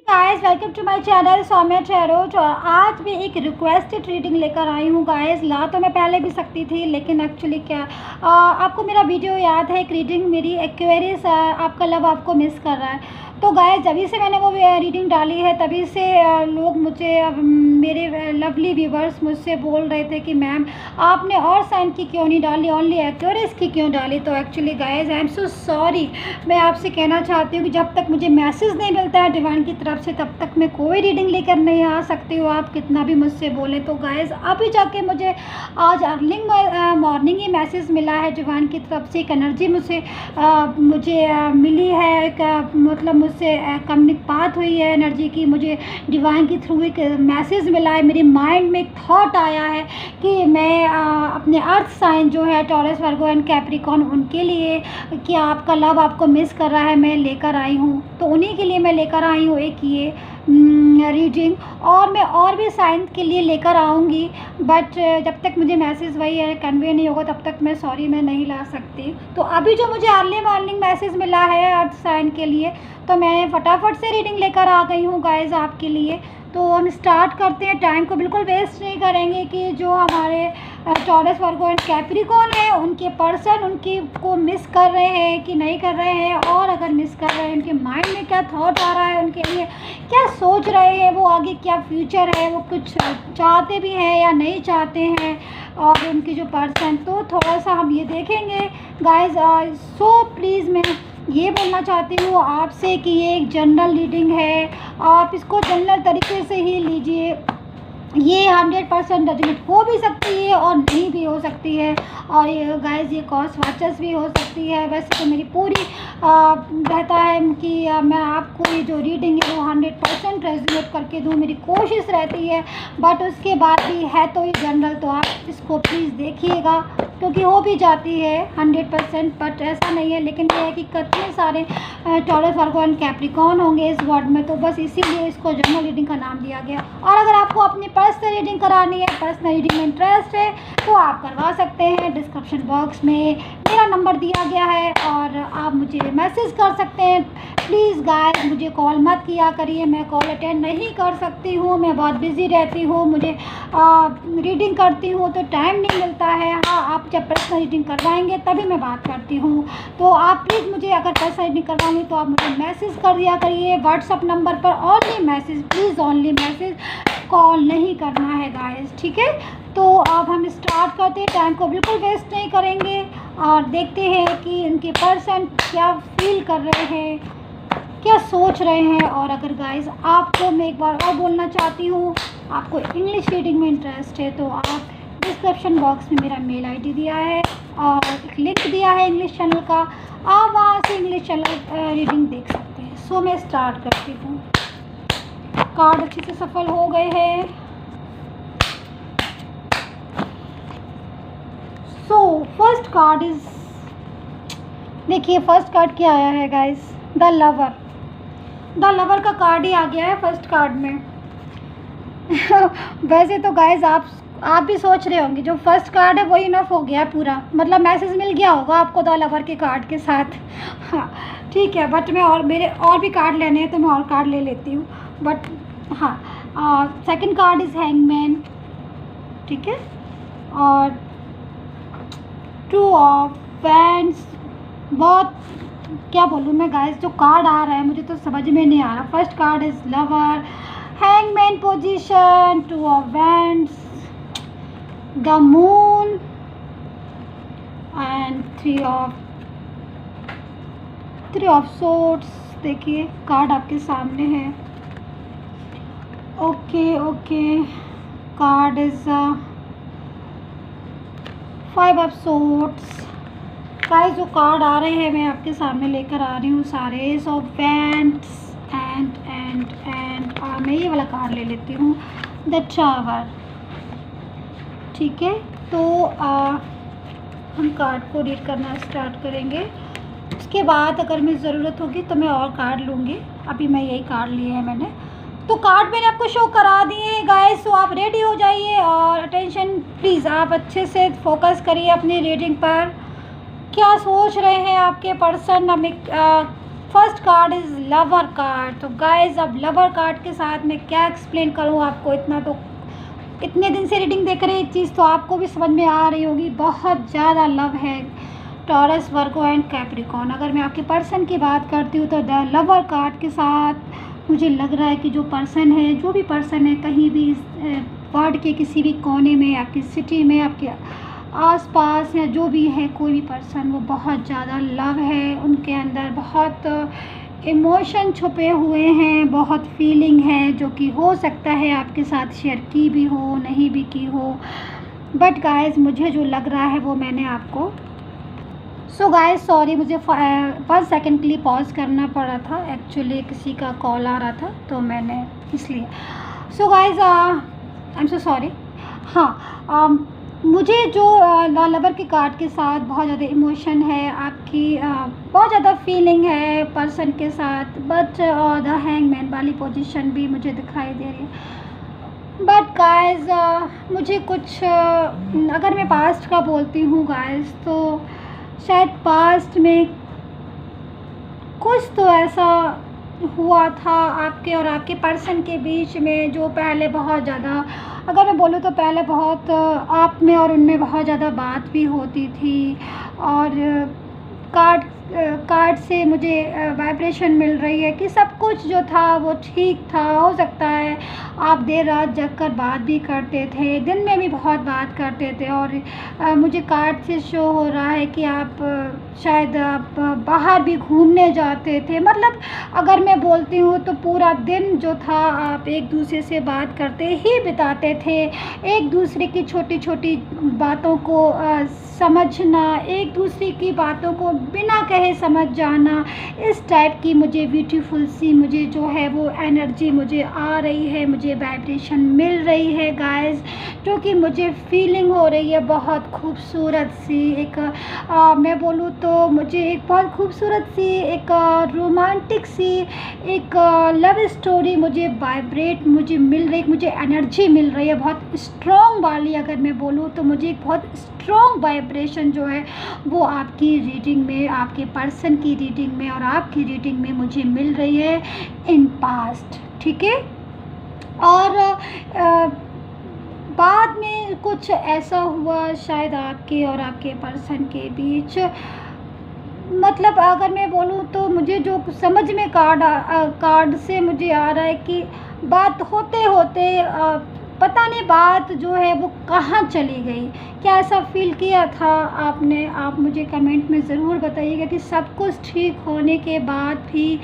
Guys welcome to my channel Saumya tarot. और आज भी एक रिक्वेस्टेड रीडिंग लेकर आई हूँ गाइस। ला तो मैं पहले भी सकती थी, लेकिन एक्चुअली क्या आपको मेरा वीडियो याद है, एक रीडिंग मेरी एक्वेरियस आपका लव आपको मिस कर रहा है। तो गाइस जभी से मैंने वो रीडिंग डाली है तभी से लोग मुझे मेरे लवली व्यूवर्स मुझसे बोल रहे थे कि मैम आपने और साइन की क्यों नहीं डाली, ओनली एक्वेरियस की क्यों डाली। तो actually guys I am so sorry. मैं आपसे कहना चाहती हूँ कि जब तक मुझे मैसेज नहीं मिलता है डिवाइन की तरफ से तब तक मैं कोई रीडिंग लेकर नहीं आ सकती हूँ, आप कितना भी मुझसे बोले। तो गाइस अभी जाके मुझे आज अर्लिंग मॉर्निंग ही मैसेज मिला है डिवाइन की तरफ से। एक एनर्जी मुझे मिली है, एक मतलब मुझसे बात हुई है एनर्जी की, मुझे डिवाइन के थ्रू एक मैसेज मिला है। मेरे माइंड में एक थॉट आया है कि मैं अपने अर्थ साइन जो है टॉरस वर्गो एंड कैप्रिकॉर्न उनके लिए कि आपका लव आपको मिस कर रहा है, मैं लेकर आई हूँ। तो उन्हीं के लिए मैं लेकर आई हूँ एक ये रीडिंग, और मैं और भी साइन के लिए लेकर आऊँगी, बट जब तक मुझे मैसेज वही है कन्वे नहीं होगा तब तक मैं सॉरी मैं नहीं ला सकती। तो अभी जो मुझे अर्ली मॉर्निंग मैसेज मिला है अर्थ साइन के लिए, तो मैं फटाफट से रीडिंग लेकर आ गई हूँ गाइस आपके लिए। तो हम स्टार्ट करते हैं, टाइम को बिल्कुल वेस्ट नहीं करेंगे कि जो हमारे टॉरस वर्गो एंड कैप्रिकॉर्न है उनके पर्सन उनकी को मिस कर रहे हैं कि नहीं कर रहे हैं, और अगर मिस कर रहे हैं उनके माइंड में क्या थॉट आ रहा है, उनके लिए क्या सोच रहे हैं, वो आगे क्या फ्यूचर है, वो कुछ चाहते भी हैं या नहीं चाहते हैं, और उनकी जो पर्सन। तो थोड़ा सा हम ये देखेंगे गाइस। सो प्लीज़ मैं ये बोलना चाहती हूँ आपसे कि ये एक जनरल रीडिंग है, आप इसको जनरल तरीके से ही लीजिए। ये 100% जजमेंट हो भी सकती है और नहीं भी हो सकती है, और ये गाइस ये कॉस्ट वाचस भी हो सकती है। वैसे तो मेरी पूरी रहता है कि मैं आपको ये जो रीडिंग है वो 100% रेजोनेट करके दूँ, मेरी कोशिश रहती है, बट उसके बाद भी है तो ये जनरल, तो आप इसको प्लीज़ देखिएगा क्योंकि हो भी जाती है 100%, बट ऐसा नहीं है। लेकिन ये है कि कितने सारे टॉरस वर्गो एंड कैप्रिकॉर्न होंगे इस वर्ड में, तो बस इसीलिए इसको जनरल रीडिंग का नाम दिया गया। और अगर आपको अपनी पर्सनल रीडिंग करानी है, पर्सनल रीडिंग में इंटरेस्ट है, तो आप करवा सकते हैं। डिस्क्रिप्शन बॉक्स में मेरा नंबर दिया गया है और आप मुझे मैसेज कर सकते हैं। प्लीज़ गाइस मुझे कॉल मत किया करिए, मैं कॉल अटेंड नहीं कर सकती हूँ, मैं बहुत बिज़ी रहती हूँ, मुझे रीडिंग करती हूँ तो टाइम नहीं मिलता है। हाँ, आप जब पर्सनल रीडिंग करवाएंगे तभी मैं बात करती हूँ। तो आप प्लीज़ मुझे अगर पर्सनल रीडिंग करवानी तो आप मुझे मैसेज कर दिया करिए व्हाट्सअप नंबर पर, only message please, only message, call नहीं करना है गाइस, ठीक है। तो अब हम स्टार्ट करते हैं, टाइम को बिल्कुल वेस्ट नहीं करेंगे और देखते हैं कि इनके पर्सन क्या फील कर रहे हैं, क्या सोच रहे हैं। और अगर गाइस आपको मैं एक बार और बोलना चाहती हूँ, आपको इंग्लिश रीडिंग में इंटरेस्ट है तो आप डिस्क्रिप्शन बॉक्स में मेरा मेल आईडी दिया है और एक लिंक दिया है इंग्लिश चैनल का, आप वहाँ से इंग्लिश चैनल रीडिंग देख सकते हैं। सो मैं स्टार्ट करती हूँ। कार्ड अच्छे से सफल हो गए हैं। सो फर्स्ट कार्ड इज, देखिए फर्स्ट कार्ड क्या आया है guys, the lover. The lover का कार्ड ही आ गया है फर्स्ट कार्ड में। वैसे तो गाइस आप भी सोच रहे होंगे जो फर्स्ट कार्ड है वही इनफ हो गया पूरा, मतलब मैसेज मिल गया होगा आपको द लवर के कार्ड के साथ। हाँ ठीक है, बट मैं मेरे और भी कार्ड लेने हैं तो मैं और कार्ड ले लेती हूँ, बट हाँ सेकंड कार्ड इज़ हैंगमैन, ठीक है, और टू ऑफ वैंड्स। बहुत क्या बोलूँ मैं गाइस, जो कार्ड आ रहा है मुझे तो समझ में नहीं आ रहा। First card is lover, hangman position, two of wands, the moon and three of swords. देखिए कार्ड आपके सामने है। Okay card is 5 of swords. Guys जो कार्ड आ रहे हैं मैं आपके सामने लेकर आ रही हूँ सारे ऑफ वैंड्स एंड मैं ये वाला कार्ड ले लेती हूँ, द टावर, ठीक है। तो हम कार्ड को रीड करना स्टार्ट करेंगे, उसके बाद अगर मैं ज़रूरत होगी तो मैं और कार्ड लूँगी। अभी मैं यही कार्ड लिए हैं मैंने, तो कार्ड मैंने आपको शो करा दिए गाइस। तो आप रेडी हो जाइए और अटेंशन प्लीज़, आप अच्छे से फोकस करिए अपनी रीडिंग पर। क्या सोच रहे हैं आपके person, first card is lover card. तो गाइस अब लवर कार्ड के साथ मैं क्या एक्सप्लेन करूँ आपको, इतना तो इतने दिन से रीडिंग देख रहे हैं, चीज़ तो आपको भी समझ में आ रही होगी। बहुत ज़्यादा लव है टॉरस, वर्गो एंड कैप्रिकॉर्न। अगर मैं आपके पर्सन की बात करती हूँ तो द लवर कार्ड के साथ मुझे लग रहा है कि जो पर्सन है, जो भी पर्सन है, कहीं भी वर्ल्ड के किसी भी कोने में, आपकी सिटी में, आपके आसपास या जो भी है कोई भी पर्सन, वो बहुत ज़्यादा लव है, उनके अंदर बहुत इमोशन छुपे हुए हैं, बहुत फीलिंग है, जो कि हो सकता है आपके साथ शेयर की भी हो, नहीं भी की हो। बट गाइस मुझे जो लग रहा है वो मैंने आपको सो गाइस सॉरी, मुझे 1 सेकेंड के लिए पॉज करना पड़ा था, एक्चुअली किसी का कॉल आ रहा था तो मैंने इसलिए। So guys I am so sorry. हाँ, मुझे जो लवर के कार्ड के साथ बहुत ज़्यादा इमोशन है, आपकी बहुत ज़्यादा फीलिंग है पर्सन के साथ, बट द हैंगमैन वाली पोजीशन भी मुझे दिखाई दे रही है। बट गाइस मुझे कुछ अगर मैं पास्ट का बोलती हूँ गाइस, तो शायद पास्ट में कुछ तो ऐसा हुआ था आपके और आपके पर्सन के बीच में, जो पहले बहुत ज़्यादा, अगर मैं बोलूँ तो पहले बहुत आप में और उनमें बहुत ज़्यादा बात भी होती थी। और कार्ड से मुझे वाइब्रेशन मिल रही है कि सब कुछ जो था वो ठीक था। हो सकता है आप देर रात जग कर बात भी करते थे, दिन में भी बहुत बात करते थे, और मुझे कार्ड से शो हो रहा है कि आप शायद आप बाहर भी घूमने जाते थे। मतलब अगर मैं बोलती हूँ तो पूरा दिन जो था आप एक दूसरे से बात करते ही बिताते थे, एक दूसरे की छोटी छोटी बातों को समझना, एक दूसरे की बातों को बिना कहे समझ जाना, इस टाइप की मुझे ब्यूटीफुल सी मुझे जो है वो एनर्जी मुझे आ रही है, मुझे वाइब्रेशन मिल रही है गाइस, जो कि मुझे फीलिंग हो रही है बहुत खूबसूरत सी। एक मैं बोलूँ तो मुझे एक बहुत खूबसूरत सी, एक रोमांटिक सी, एक लव स्टोरी मुझे वाइब्रेट मुझे मिल रही, मुझे एनर्जी मिल रही है बहुत स्ट्रॉन्ग वाली। अगर मैं बोलूँ तो मुझे एक बहुत स्ट्रॉन्ग वाइब्रेशन जो है वो आपकी रीडिंग में, आपके पर्सन की रीडिंग में और आपकी रीडिंग में मुझे मिल रही है इन पास्ट, ठीक है। और बाद में कुछ ऐसा हुआ शायद आपके और आपके पर्सन के बीच, मतलब अगर मैं बोलूँ तो मुझे जो समझ में कार्ड से मुझे आ रहा है कि बात होते होते पता नहीं बात जो है वो कहाँ चली गई। क्या ऐसा फील किया था आपने? आप मुझे कमेंट में ज़रूर बताइएगा कि सब कुछ ठीक होने के बाद भी,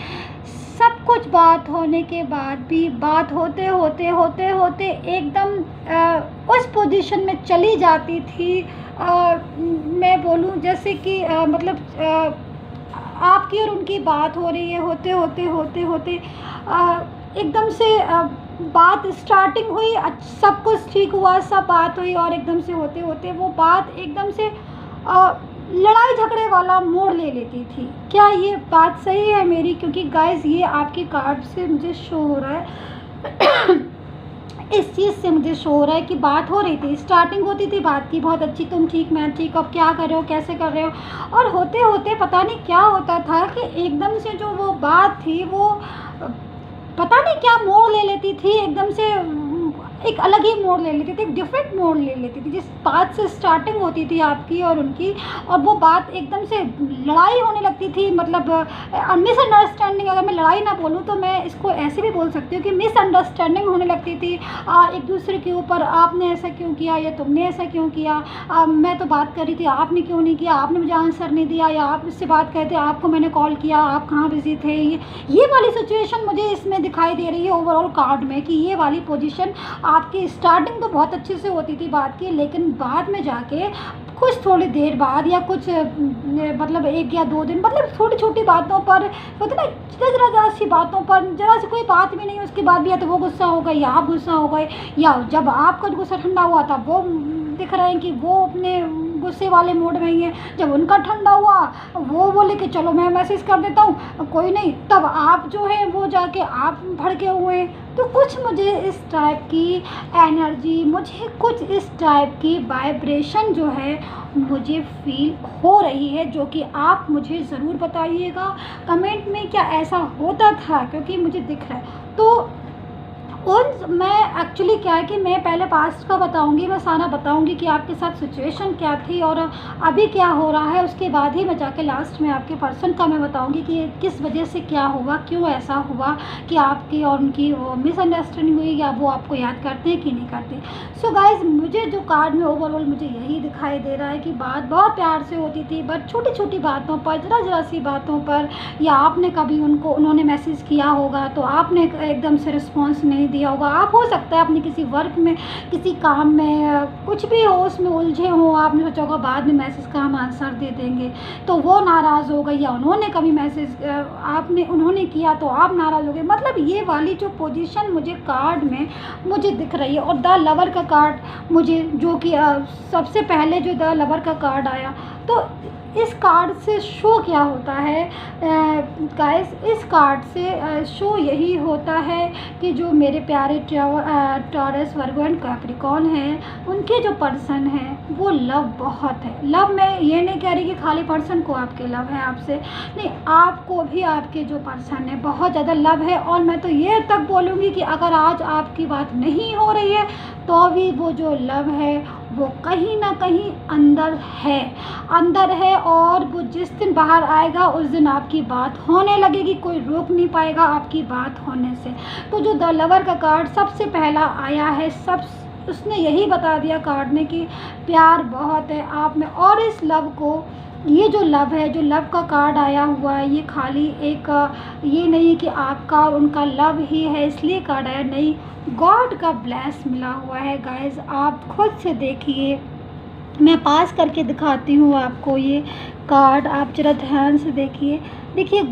सब कुछ बात होने के बाद भी, बात होते होते होते होते एकदम उस पोजीशन में चली जाती थी। मैं बोलूँ जैसे कि मतलब आपकी और उनकी बात हो रही है, होते होते होते होते एकदम से बात स्टार्टिंग हुई, सब कुछ ठीक हुआ, सब बात हुई, और एकदम से होते होते वो बात एकदम से लड़ाई झगड़े वाला मोड़ ले लेती थी। क्या ये बात सही है मेरी? क्योंकि गाइस ये आपके कार्ड से मुझे शो हो रहा है इस चीज़ से मुझे शो हो रहा है कि बात हो रही थी, स्टार्टिंग होती थी बात की बहुत अच्छी, तुम ठीक मैं ठीक, अब क्या कर रहे हो, कैसे कर रहे हो, और होते होते पता नहीं क्या होता था कि एकदम से जो वो बात थी वो पता नहीं क्या मोड़ ले लेती थी, एकदम से एक अलग ही मोड़ ले लेती थी, एक डिफरेंट मोड़ ले लेती थी। जिस बात से स्टार्टिंग होती थी आपकी और उनकी, और वो बात एकदम से लड़ाई होने लगती थी। मतलब मिसअंडरस्टैंडिंग, अगर मैं लड़ाई ना बोलूँ तो मैं इसको ऐसे भी बोल सकती हूँ कि मिसअंडरस्टैंडिंग होने लगती थी एक दूसरे के ऊपर। आपने ऐसा क्यों किया या तुमने ऐसा क्यों किया, मैं तो बात कर रही थी आपने क्यों नहीं किया, आपने मुझे आंसर नहीं दिया, या आप मुझसे बात करते आपको मैंने कॉल किया, आप कहाँ बिजी थे। ये वाली सिचुएशन मुझे इसमें दिखाई दे रही है ओवरऑल कार्ड में, कि ये वाली पोजीशन आपकी स्टार्टिंग तो बहुत अच्छे से होती थी बात की, लेकिन बाद में जाके कुछ थोड़ी देर बाद या कुछ मतलब 1 या 2 दिन, मतलब छोटी छोटी बातों पर होता ना, जरा सी बातों पर, जरा सी कोई बात भी नहीं, उसके बाद भी या तो वो गुस्सा हो गई या आप गुस्सा हो गए, या जब आपका गुस्सा ठंडा हुआ था वो दिख रहे हैं कि वो अपने गुस्से वाले मूड में ही हैं। जब उनका ठंडा हुआ वो बोले कि चलो मैं मैसेज कर देता हूँ, कोई नहीं, तब आप जो है वो जाके आप भड़के हुए हैं। तो कुछ मुझे इस टाइप की एनर्जी, मुझे कुछ इस टाइप की वाइब्रेशन जो है मुझे फील हो रही है, जो कि आप मुझे ज़रूर बताइएगा कमेंट में क्या ऐसा होता था, क्योंकि मुझे दिख रहा है। तो उन मैं एक्चुअली क्या है कि मैं पहले पास्ट का बताऊंगी, मैं सारा बताऊंगी कि आपके साथ सिचुएशन क्या थी और अभी क्या हो रहा है। उसके बाद ही मैं जाके लास्ट में आपके पर्सन का मैं बताऊंगी कि किस वजह से क्या हुआ, क्यों ऐसा हुआ कि आपकी और उनकी वो मिसअंडरस्टैंडिंग हुई, या वो आपको याद करते हैं कि नहीं करते। सो गाइज़, मुझे जो कार्ड में ओवरऑल मुझे यही दिखाई दे रहा है कि बात बहुत प्यार से होती थी, बट छोटी छोटी बातों पर, ज़रा सी बातों पर, या आपने कभी उन्होंने मैसेज किया होगा तो आपने एकदम से रिस्पॉन्स नहीं दिया होगा। आप हो सकता है अपने किसी वर्क में, किसी काम में, कुछ भी हो उसमें उलझे हो, आपने सोचा होगा बाद में मैसेज का हम आंसर दे देंगे, तो वो नाराज़ हो गई, या उन्होंने कभी मैसेज उन्होंने किया तो आप नाराज़ हो गए। मतलब ये वाली जो पोजीशन मुझे कार्ड में मुझे दिख रही है। और द लवर का कार्ड मुझे, जो कि सबसे पहले जो द लवर का कार्ड आया, तो इस कार्ड से शो क्या होता है गाइस, इस कार्ड से शो यही होता है कि जो मेरे प्यारे टॉरस, वर्गो एंड कैप्रिकॉर्न हैं, उनके जो पर्सन हैं वो लव बहुत है। लव, मैं ये नहीं कह रही कि खाली पर्सन को आपके लव है आपसे, नहीं, आपको भी आपके जो पर्सन है बहुत ज़्यादा लव है। और मैं तो ये तक बोलूँगी कि अगर आज आपकी बात नहीं हो रही है तो भी वो जो लव है वो कहीं ना कहीं अंदर है, और वो जिस दिन बाहर आएगा उस दिन आपकी बात होने लगेगी, कोई रोक नहीं पाएगा आपकी बात होने से। तो जो द लवर का कार्ड सबसे पहला आया है, उसने यही बता दिया कार्ड ने कि प्यार बहुत है आप में। और इस लव को, ये जो लव है, जो लव का कार्ड आया हुआ है, ये खाली एक ये नहीं कि आपका और उनका लव ही है इसलिए कार्ड आया, नहीं, गॉड का ब्लेस मिला हुआ है गाइस। आप खुद से देखिए, मैं पास करके दिखाती हूँ आपको ये कार्ड, आप जरा ध्यान से देखिए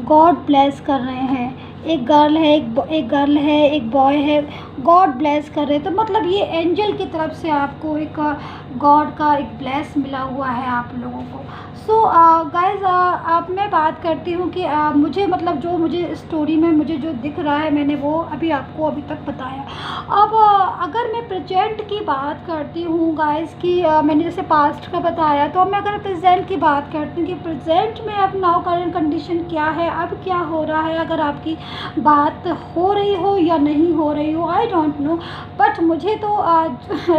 गॉड ब्लेस कर रहे हैं। एक गर्ल है, एक बॉय है, गॉड ब्लेस कर रहे हैं। तो मतलब ये एंजल की तरफ से आपको एक गॉड का एक ब्लेस मिला हुआ है आप लोगों को। सो गाइज़, अब मैं बात करती हूँ कि मुझे, मतलब जो मुझे स्टोरी में मुझे जो दिख रहा है, मैंने वो आपको अभी तक बताया। अब अगर मैं प्रेजेंट की बात करती हूँ गाइज़ कि मैंने जैसे पास्ट का बताया, तो अब मैं अगर प्रेजेंट की बात करती हूँ कि प्रेजेंट में अब नाउ करंट कंडीशन क्या है, अब क्या हो रहा है, अगर आपकी बात हो रही हो या नहीं हो रही हो, आई डोंट नो। बट मुझे तो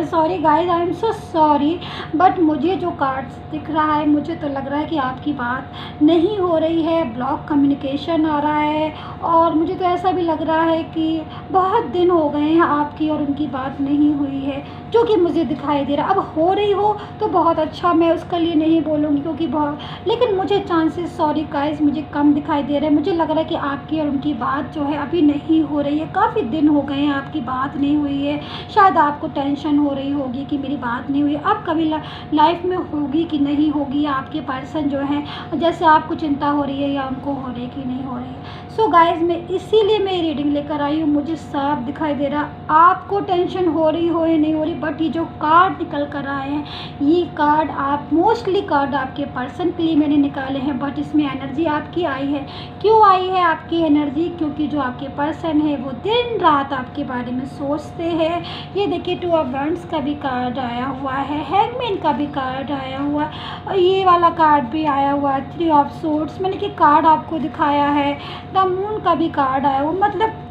sorry guys, I am so sorry, but मुझे जो कार्ड्स दिख रहा है, मुझे तो लग रहा है कि आपकी बात नहीं हो रही है, ब्लॉक कम्युनिकेशन आ रहा है। और मुझे तो ऐसा भी लग रहा है कि बहुत दिन हो गए हैं आपकी और उनकी बात नहीं हुई है, जो कि मुझे दिखाई दे रहा है। अब हो रही हो तो बहुत अच्छा, मैं उसके लिए नहीं बोलूँगी क्योंकि बहुत, लेकिन मुझे चांसेस, सॉरी गाइज, मुझे कम दिखाई दे रहे हैं। मुझे लग रहा है कि आपकी और उनकी बात जो है अभी नहीं हो रही है, काफ़ी दिन हो गए हैं आपकी बात नहीं हुई है। शायद आपको टेंशन हो रही होगी कि मेरी बात नहीं हुई, अब कभी लाइफ में होगी कि नहीं होगी, या आपके पर्सन जो हैं जैसे आपको चिंता हो रही है या उनको हो रही है कि नहीं हो रही है। सो गाइज, मैं इसीलिए मैं रीडिंग लेकर आई हूँ। मुझे साफ दिखाई दे रहा, आपको टेंशन हो रही हो या नहीं हो रही, बट ये जो कार्ड निकल कर आए हैं, ये कार्ड आप मोस्टली कार्ड आपके पर्सन के लिए मैंने निकाले हैं, बट इसमें एनर्जी आपकी आई है। क्यों आई है आपकी एनर्जी? क्योंकि जो आपके पर्सन है वो दिन रात आपके बारे में सोचते हैं। ये देखिए, 2 ऑफ वैंड्स का भी कार्ड आया हुआ है, हैंगमैन का भी कार्ड आया हुआ है, और ये वाला कार्ड भी आया हुआ है, 3 ऑफ सोर्ड्स, मैंने कि कार्ड आपको दिखाया है, द मून का भी कार्ड आया हुआ। मतलब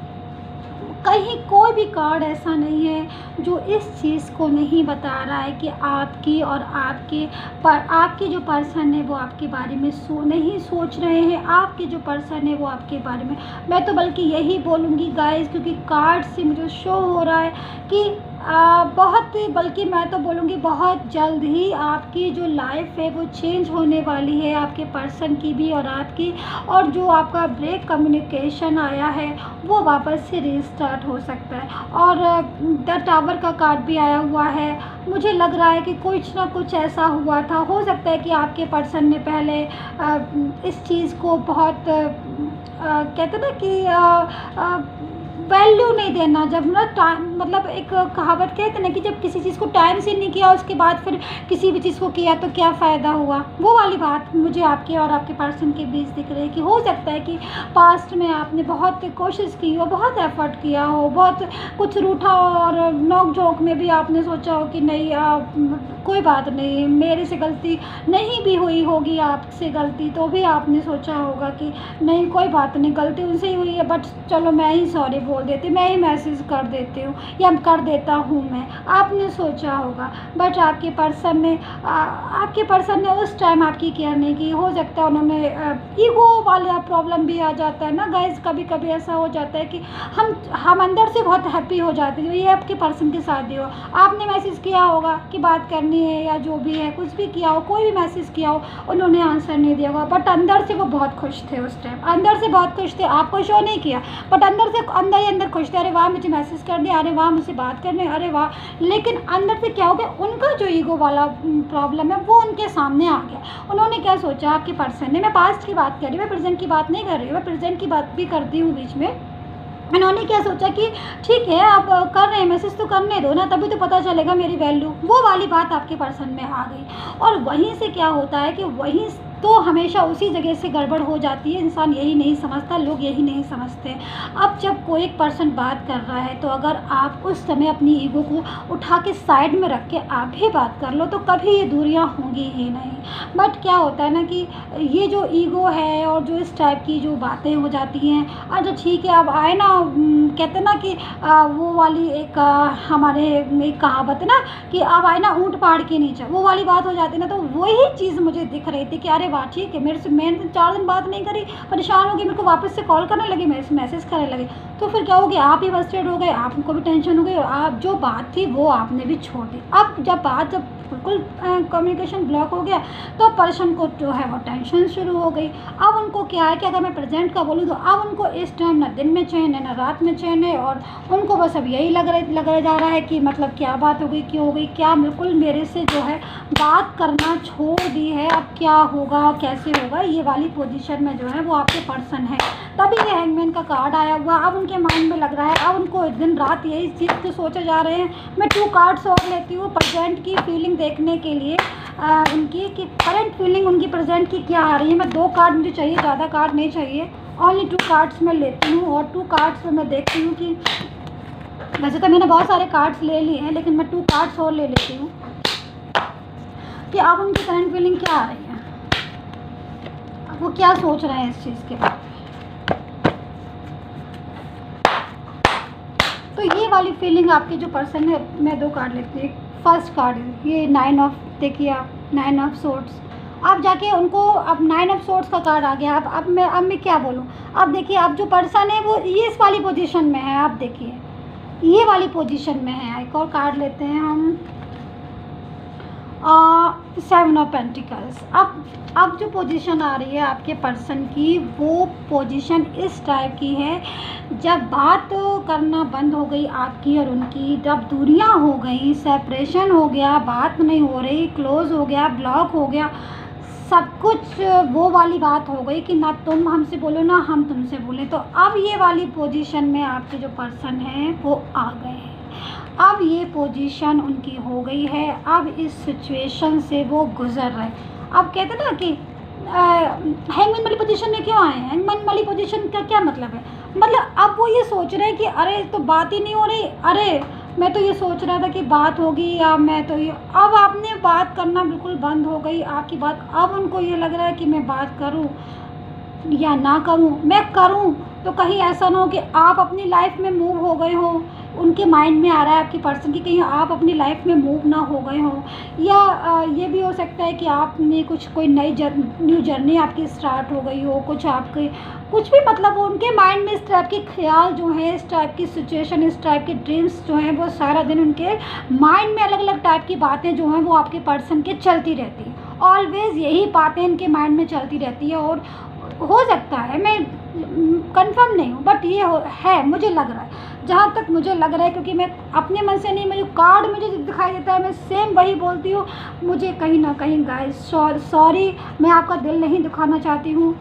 कहीं कोई भी कार्ड ऐसा नहीं है जो इस चीज़ को नहीं बता रहा है कि आपकी और आपके जो पर्सन है वो आपके बारे में नहीं सोच रहे हैं। आपके जो पर्सन है वो आपके बारे में, मैं तो बल्कि यही बोलूँगी गाइस, क्योंकि कार्ड से मुझे शो हो रहा है कि बहुत ही, बल्कि मैं तो बोलूँगी बहुत जल्द ही आपकी जो लाइफ है वो चेंज होने वाली है, आपके पर्सन की भी और आपकी। और जो आपका ब्रेक कम्युनिकेशन आया है वो वापस से रीस्टार्ट हो सकता है। और द टावर का कार्ड भी आया हुआ है। मुझे लग रहा है कि कुछ ना कुछ ऐसा हुआ था, हो सकता है कि आपके पर्सन ने पहले इस चीज़ को बहुत कहते ना कि वैल्यू नहीं देना। जब ना टाइम, मतलब एक कहावत कहते हैं ना कि जब किसी चीज़ को टाइम से नहीं किया उसके बाद फिर किसी भी चीज़ को किया तो क्या फ़ायदा हुआ, वो वाली बात मुझे आपके और आपके पर्सन के बीच दिख रही है। कि हो सकता है कि पास्ट में आपने बहुत कोशिश की हो, बहुत एफ़र्ट किया हो, बहुत कुछ रूठा और नोक झोंक में भी आपने सोचा हो कि नहीं कोई बात नहीं, मेरे से गलती नहीं भी हुई होगी, आपसे गलती तो भी आपने सोचा होगा कि नहीं कोई बात नहीं, गलती उनसे ही हुई है, बट चलो मैं ही सॉरी बोल देती, मैं ही मैसेज कर देती हूँ या कर देता हूँ मैं, आपने सोचा होगा। बट आपके पर्सन ने उस टाइम आपकी केयर नहीं की। हो सकता है उन्होंने ईगो वाला प्रॉब्लम भी आ जाता है ना गाइस, कभी कभी ऐसा हो जाता है कि हम अंदर से बहुत हैप्पी हो जाते हैं। ये आपके पर्सन के साथ ही हो, आपने मैसेज किया होगा कि बात करनी है या जो भी है, कुछ भी किया हो, कोई भी मैसेज किया हो, उन्होंने आंसर नहीं दिया होगा, बट अंदर से वो बहुत खुश थे उस टाइम, अंदर से बहुत खुश थे। आपको शो नहीं किया बट अंदर से अंदर ही अंदर खुश थे, अरे वाह मुझे मैसेज कर दिया, अरे वाह मुझसे बात करने, अरे वाह। लेकिन अंदर से क्या हो गया, उनका जो ईगो वाला प्रॉब्लम है वो उनके सामने आ गया। उन्होंने क्या सोचा आपके पर्सन ने, मैं पास्ट की बात कर रही हूँ, मैं प्रेजेंट की बात नहीं कर रही हूँ, मैं प्रेजेंट की बात भी करती हूँ बीच में। उन्होंने क्या सोचा कि ठीक है आप कर रहे हैं मैसेज तो करने दो ना, तभी तो पता चलेगा मेरी वैल्यू, वो वाली बात आपके पर्सन में आ गई। और वहीं से क्या होता है कि वहीं तो हमेशा उसी जगह से गड़बड़ हो जाती है। इंसान यही नहीं समझता, लोग यही नहीं समझते। अब जब कोई एक पर्सन बात कर रहा है तो अगर आप उस समय अपनी ईगो को उठा के साइड में रख के आप भी बात कर लो तो कभी ये दूरियां होंगी ही नहीं। बट क्या होता है ना कि ये जो ईगो है और जो इस टाइप की जो बातें हो जाती हैं, अच्छा ठीक है अब आए ना, कहते ना कि वो वाली एक हमारे एक कहावत है ना कि अब आए ना ऊँट पहाड़ के नीचे, वो वाली बात हो जाती है ना। तो वही चीज़ मुझे दिख रही थी कि अरे वाह ठीक है, मैंने 4 दिन बात नहीं करी, परेशान हो गई, मेरे को वापस से कॉल करने लगे, मैसेज करने लगे, तो फिर क्या हो गया, आप ही फ्रस्ट्रेट हो गए, आपको भी टेंशन हो गई और आप जो बात थी वो आपने भी छोड़ दी। अब जब बिल्कुल कम्युनिकेशन ब्लॉक हो गया तो पर्सन को जो है वो टेंशन शुरू हो गई। अब उनको क्या है कि अगर मैं प्रेजेंट का बोलूँ तो अब उनको इस टाइम ना दिन में चैन है ना रात में चैन है, और उनको बस अब यही लग रहा जा रहा है कि मतलब क्या बात हो गई, क्यों हो गई, क्या बिल्कुल मेरे से जो है बात करना छोड़ दी है, अब क्या होगा कैसे होगा, ये वाली पोजीशन में जो है वो आपके पर्सन है। तभी ये हैंगमैन का कार्ड आया हुआ, अब उनके माइंड में लग रहा है, अब उनको दिन रात यही चीज़ तो सोचे जा रहे हैं। मैं 2 कार्ड्स और लेती हूँ प्रेजेंट की फीलिंग देखने के लिए, उनकी कि करंट फीलिंग उनकी प्रेजेंट की क्या आ रही है। मैं 2 कार्ड मुझे चाहिए, ज़्यादा कार्ड नहीं चाहिए, ओनली 2 कार्ड्स मैं लेती हूँ और 2 कार्ड्स में मैं देखती हूँ कि वैसे तो मैंने बहुत सारे कार्ड्स ले लिए हैं लेकिन मैं 2 कार्ड्स और ले लेती हूँ कि अब उनकी करंट फीलिंग क्या आ रही है, वो क्या सोच रहे हैं इस चीज़ के बारे में। तो ये वाली फीलिंग आपके जो पर्सन है, मैं 2 कार्ड लेती हूँ। फर्स्ट कार्ड ये 9 ऑफ, देखिए आप 9 ऑफ सोर्ड्स, अब जाके उनको अब 9 ऑफ सोर्ड्स का कार्ड आ गया। अब मैं क्या बोलूँ, अब देखिए अब जो पर्सन है वो ये इस वाली पोजीशन में है, आप देखिए ये वाली पोजीशन में है। एक और कार्ड लेते हैं हम, 7 ऑफ पेंटिकल्स। अब जो पोजीशन आ रही है आपके पर्सन की, वो पोजीशन इस टाइप की है, जब बात करना बंद हो गई आपकी और उनकी, जब दूरियां हो गई, सेपरेशन हो गया, बात नहीं हो रही, क्लोज हो गया, ब्लॉक हो गया, सब कुछ वो वाली बात हो गई कि ना तुम हमसे बोलो ना हम तुमसे बोले। तो अब ये वाली पोजीशन में आपके जो पर्सन हैं वो आ गए हैं, अब ये पोजीशन उनकी हो गई है, अब इस सिचुएशन से वो गुज़र रहे। अब कहते ना कि हैंगमैन वाली पोजीशन में क्यों आए हैं, हैंगमैन वाली पोजीशन का क्या मतलब है, मतलब अब वो ये सोच रहे हैं कि अरे तो बात ही नहीं हो रही, अरे मैं तो ये सोच रहा था कि बात होगी, या मैं तो ये, अब आपने बात करना बिल्कुल बंद हो गई आपकी बात। अब उनको ये लग रहा है कि मैं बात करूं या ना करूं, मैं करूं तो कहीं ऐसा ना हो कि आप अपनी लाइफ में मूव हो गए हो, उनके माइंड में आ रहा है आपकी पर्सन की कहीं आप अपनी लाइफ में मूव ना हो गए हो, या ये भी हो सकता है कि आपने कोई न्यू जर्नी आपकी स्टार्ट हो गई हो, कुछ भी मतलब उनके माइंड में इस टाइप के ख्याल जो हैं, इस टाइप की सिचुएशन, इस टाइप के ड्रीम्स जो हैं, वो सारा दिन उनके माइंड में अलग अलग टाइप की बातें जो हैं वो आपके पर्सन के चलती रहती हैं। ऑलवेज़ यही बातें इनके माइंड में चलती रहती है, और हो सकता है, मैं कंफर्म नहीं हूँ, बट ये है, मुझे लग रहा है, जहाँ तक मुझे लग रहा है, क्योंकि मैं अपने मन से नहीं, मुझे कार्ड मुझे दिखाई देता है मैं सेम वही बोलती हूँ। मुझे कहीं ना कहीं गाइस सॉरी, मैं आपका दिल नहीं दुखाना चाहती हूँ,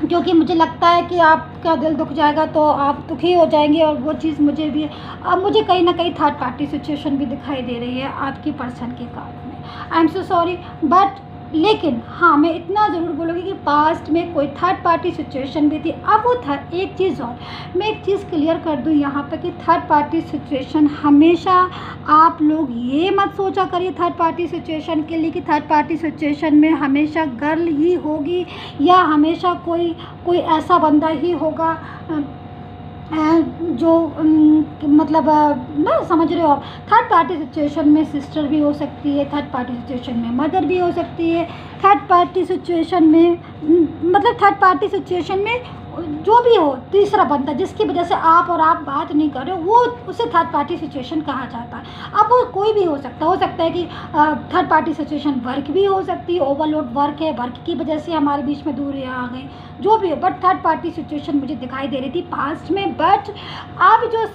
क्योंकि मुझे लगता है कि आपका दिल दुख जाएगा तो आप दुखी हो जाएंगे, और वो चीज़ मुझे भी, अब मुझे कहीं ना कहीं थर्ड पार्टी सिचुएशन भी दिखाई दे रही है आपकी पर्सन के कार्ड में। I am so sorry, but लेकिन हाँ, मैं इतना ज़रूर बोलूँगी कि पास्ट में कोई थर्ड पार्टी सिचुएशन भी थी। अब वो था एक चीज़, और मैं एक चीज़ क्लियर कर दूँ यहाँ पे कि थर्ड पार्टी सिचुएशन हमेशा, आप लोग ये मत सोचा करिए थर्ड पार्टी सिचुएशन के लिए कि थर्ड पार्टी सिचुएशन में हमेशा गर्ल ही होगी या हमेशा कोई कोई ऐसा बंदा ही होगा जो मतलब ना, समझ रहे हो आप। थर्ड पार्टी सिचुएशन में सिस्टर भी हो सकती है, थर्ड पार्टी सिचुएशन में मदर भी हो सकती है, थर्ड पार्टी सिचुएशन में मतलब थर्ड पार्टी सिचुएशन में जो भी हो, तीसरा बंदा जिसकी वजह से आप बात नहीं कर रहे हो, वो उसे थर्ड पार्टी सिचुएशन कहा जाता है। अब वो कोई भी हो सकता है कि थर्ड पार्टी सिचुएशन वर्क भी हो सकती है, ओवरलोड वर्क है, वर्क की वजह से हमारे बीच में दूरियां आ गई, जो भी हो, बट थर्ड पार्टी सिचुएशन मुझे दिखाई दे रही थी पास्ट में। बट अब जो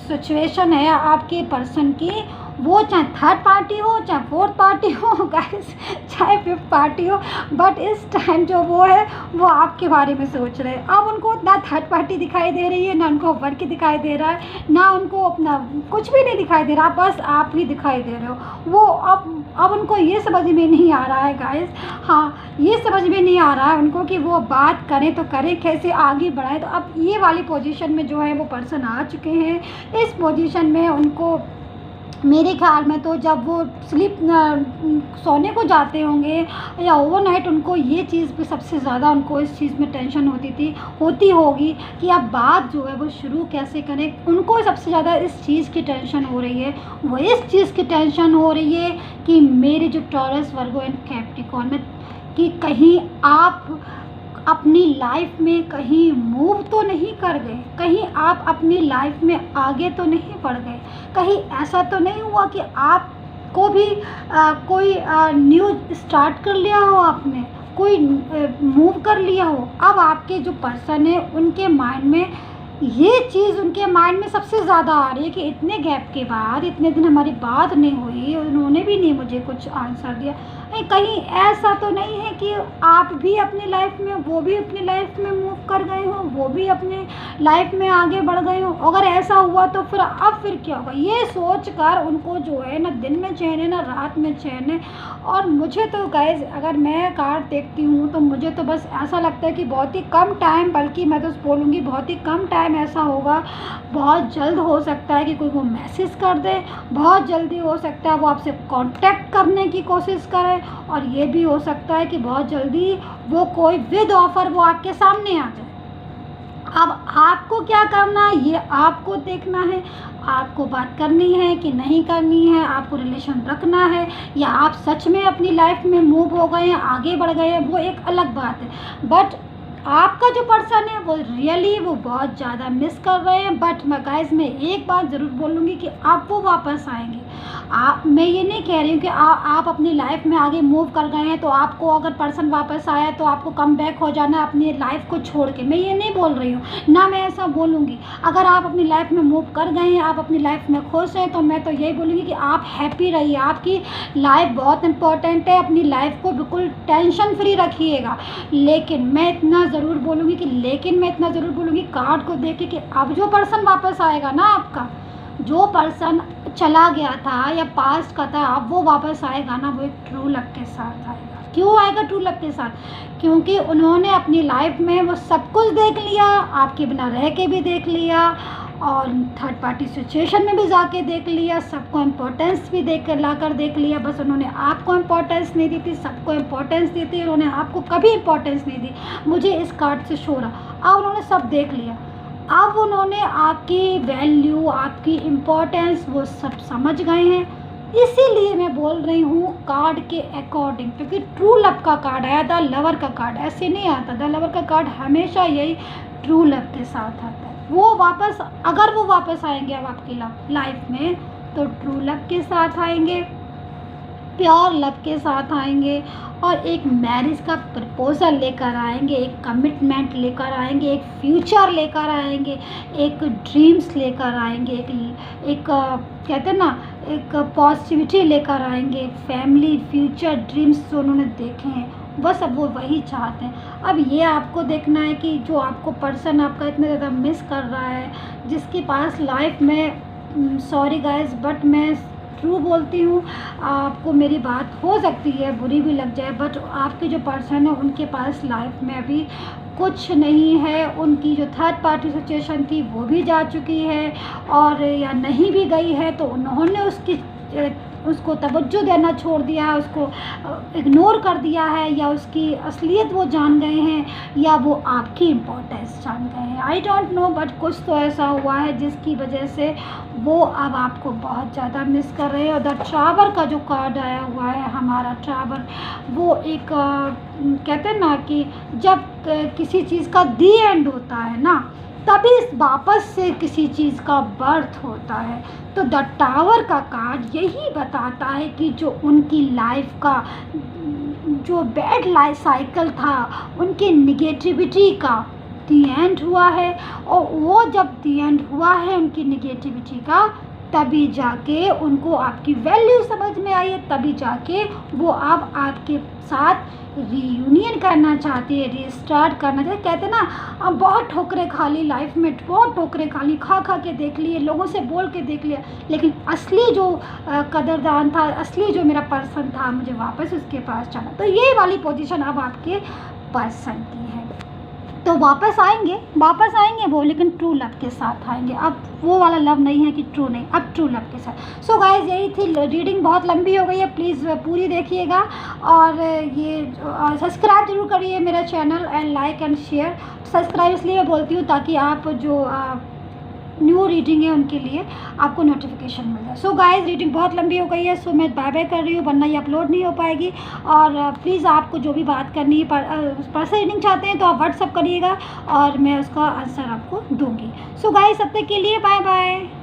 सिचुएशन है आपके पर्सन की, वो चाहे थर्ड पार्टी हो, चाहे फोर्थ पार्टी हो गाइस, चाहे फिफ्थ पार्टी हो, बट इस टाइम जो वो है वो आपके बारे में सोच रहे हैं। अब उनको ना थर्ड पार्टी दिखाई दे रही है, ना उनको वर्क दिखाई दे रहा है, ना उनको अपना कुछ भी नहीं दिखाई दे रहा, बस आप ही दिखाई दे रहे हो। वो अब उनको ये समझ में नहीं आ रहा है गाइस, हाँ, ये समझ में नहीं आ रहा है उनको कि वो बात करें तो करें कैसे, आगे बढ़ाए। तो अब ये वाली पोजीशन में जो है वो पर्सन आ चुके हैं। इस पोजीशन में उनको, मेरे ख्याल में तो जब वो सोने को जाते होंगे या ओवरनाइट, उनको ये चीज़ भी सबसे ज़्यादा उनको इस चीज़ में टेंशन होती होगी कि अब बात जो है वो शुरू कैसे करें। उनको सबसे ज़्यादा इस चीज़ की टेंशन हो रही है, वो इस चीज़ की टेंशन हो रही है कि मेरे जो टॉरस, वर्गो एंड कैप्रिकॉर्न में, कि कहीं आप अपनी लाइफ में कहीं मूव तो नहीं कर गए, कहीं आप अपनी लाइफ में आगे तो नहीं बढ़ गए, कहीं ऐसा तो नहीं हुआ कि आपको भी कोई न्यू स्टार्ट कर लिया हो, आपने कोई मूव कर लिया हो। अब आपके जो पर्सन है उनके माइंड में ये चीज़, उनके माइंड में सबसे ज़्यादा आ रही है कि इतने गैप के बाद, इतने दिन हमारी बात नहीं हुई, उन्होंने भी नहीं मुझे कुछ आंसर दिया, कहीं ऐसा तो नहीं है कि आप भी अपनी लाइफ में, वो भी अपनी लाइफ में मूव कर गए हो, वो भी अपने लाइफ में आगे बढ़ गए हो। अगर ऐसा हुआ तो फिर क्या होगा, ये सोच कर उनको जो है ना दिन में चैन है ना रात में चैन है। और मुझे तो गाइस, अगर मैं कार्ड देखती हूँ तो मुझे तो बस ऐसा लगता है कि बहुत ही कम टाइम, बल्कि मैं तो बोलूँगी बहुत ही कम टाइम ऐसा होगा, बहुत जल्द हो सकता है कि कोई वो मैसेज कर दे, बहुत जल्दी हो सकता है वो आपसे कांटेक्ट करने की कोशिश करे, और ये भी हो सकता है कि बहुत जल्दी वो कोई विद ऑफर वो आपके सामने आ जाए। अब आपको क्या करना है ये आपको देखना है, आपको बात करनी है कि नहीं करनी है, आपको रिलेशन रखना है, या आप सच में अपनी लाइफ में मूव हो गए हैं, आगे बढ़ गए हैं, वो एक अलग बात है। बट आपका जो पर्सन है वो रियली वो बहुत ज़्यादा मिस कर रहे हैं। बट मैं गाइस, मैं एक बात ज़रूर बोलूँगी कि आप वो वापस आएंगे। मैं ये नहीं कह रही हूँ कि आप अपनी लाइफ में आगे मूव कर गए हैं तो आपको, अगर पर्सन वापस आया तो आपको कम बैक हो जाना है अपनी लाइफ को छोड़ के, मैं ये नहीं बोल रही हूँ, ना मैं ऐसा बोलूँगी। अगर आप अपनी लाइफ में मूव कर गए हैं, आप अपनी लाइफ में खुश हैं, तो मैं तो यही बोलूँगी कि आप हैप्पी रहिए। आपकी लाइफ बहुत इंपॉर्टेंट है, अपनी लाइफ को बिल्कुल टेंशन फ्री रखिएगा। लेकिन मैं इतना ज़रूर बोलूँगी कार्ड को देख के कि अब जो पर्सन वापस आएगा ना, आपका जो पर्सन चला गया था या पास्ट का था, अब वो वापस आएगा ना, वो एक ट्रू लव के साथ आएगा। क्यों आएगा ट्रू लव के साथ? क्योंकि उन्होंने अपनी लाइफ में वो सब कुछ देख लिया, आपके बिना रह के भी देख लिया, और थर्ड पार्टी सिचुएशन में भी जाके देख लिया, सबको इम्पोर्टेंस भी ला कर देख लिया। बस उन्होंने आपको इम्पोर्टेंस नहीं दी थी, सबको इम्पोर्टेंस दी थी, उन्होंने आपको कभी इम्पोर्टेंस नहीं दी, मुझे इस कार्ड से शो रहा। अब उन्होंने सब देख लिया, अब उन्होंने आपकी वैल्यू, आपकी इम्पोर्टेंस वो सब समझ गए हैं। इसीलिए मैं बोल रही हूँ कार्ड के अकॉर्डिंग, क्योंकि ट्रू लव का कार्ड आया, द लवर का कार्ड ऐसे नहीं आता। द लवर का कार्ड हमेशा यही ट्रू लव के साथ आता है। वो वापस, अगर वो वापस आएंगे अब आपकी लाइफ में, तो ट्रू लव के साथ आएंगे, प्योर लव के साथ आएंगे, और एक मैरिज का प्रपोजल लेकर आएंगे, एक कमिटमेंट लेकर आएंगे, एक फ्यूचर लेकर आएंगे, एक ड्रीम्स लेकर आएंगे, एक कहते हैं ना, एक पॉजिटिविटी लेकर आएंगे। फैमिली, फ्यूचर, ड्रीम्स जो उन्होंने देखे हैं वो सब वो वही चाहते हैं। अब ये आपको देखना है कि जो आपको पर्सन आपका इतना ज़्यादा मिस कर रहा है, जिसके पास लाइफ में, सॉरी गाइस बट मैं ट्रू बोलती हूँ, आपको मेरी बात हो सकती है बुरी भी लग जाए, बट आपके जो पर्सन है उनके पास लाइफ में अभी कुछ नहीं है। उनकी जो थर्ड पार्टी सिचुएशन थी वो भी जा चुकी है, और या नहीं भी गई है तो उन्होंने उसको तवज्जो देना छोड़ दिया है, उसको इग्नोर कर दिया है, या उसकी असलियत वो जान गए हैं, या वो आपकी इम्पोर्टेंस जान गए हैं। आई डोंट नो, बट कुछ तो ऐसा हुआ है जिसकी वजह से वो अब आपको बहुत ज़्यादा मिस कर रहे हैं। और द ट्रैवलर का जो कार्ड आया हुआ है, हमारा ट्रैवलर, वो एक कहते हैं ना कि जब किसी चीज़ का दी एंड होता है ना, तभी वापस से किसी चीज़ का बर्थ होता है। तो द टावर का कार्ड यही बताता है कि जो उनकी लाइफ का जो बैड लाइफ साइकिल था, उनके निगेटिविटी का दी एंड हुआ है। और वो जब दी एंड हुआ है उनकी निगेटिविटी का, तभी जाके उनको आपकी वैल्यू समझ में आई है, तभी जाके वो अब आपके साथ रीयूनियन करना चाहती है, रीस्टार्ट करना चाहती है। कहते हैं ना, अब बहुत ठोकरें खा ली लाइफ में, बहुत ठोकरें खा ली, खा के देख लिए, लोगों से बोल के देख लिया, लेकिन असली जो कदरदान था, असली जो मेरा पर्सन था, मुझे वापस उसके पास जाना। तो ये वाली पोजीशन अब आपके पर्सन की है। तो वापस आएंगे वो, लेकिन ट्रू लव के साथ आएंगे। अब वो वाला लव नहीं है कि ट्रू नहीं, अब ट्रू लव के साथ। सो गाइज, यही थी रीडिंग, बहुत लंबी हो गई है, प्लीज़ पूरी देखिएगा। और ये सब्सक्राइब जरूर करिए मेरा channel, and like and share. Subscribe इसलिए मैं बोलती हूँ ताकि आप जो न्यू रीडिंग है उनके लिए आपको नोटिफिकेशन मिल जाए। सो गाइस, रीडिंग बहुत लंबी हो गई है, सो मैं बाय बाय कर रही हूँ, वरना ये अपलोड नहीं हो पाएगी। और प्लीज़ आपको जो भी बात करनी है, पर्सनल रीडिंग चाहते हैं तो आप व्हाट्सअप करिएगा, और मैं उसका आंसर आपको दूँगी। सो गाइस, तब तक के लिए बाय बाय।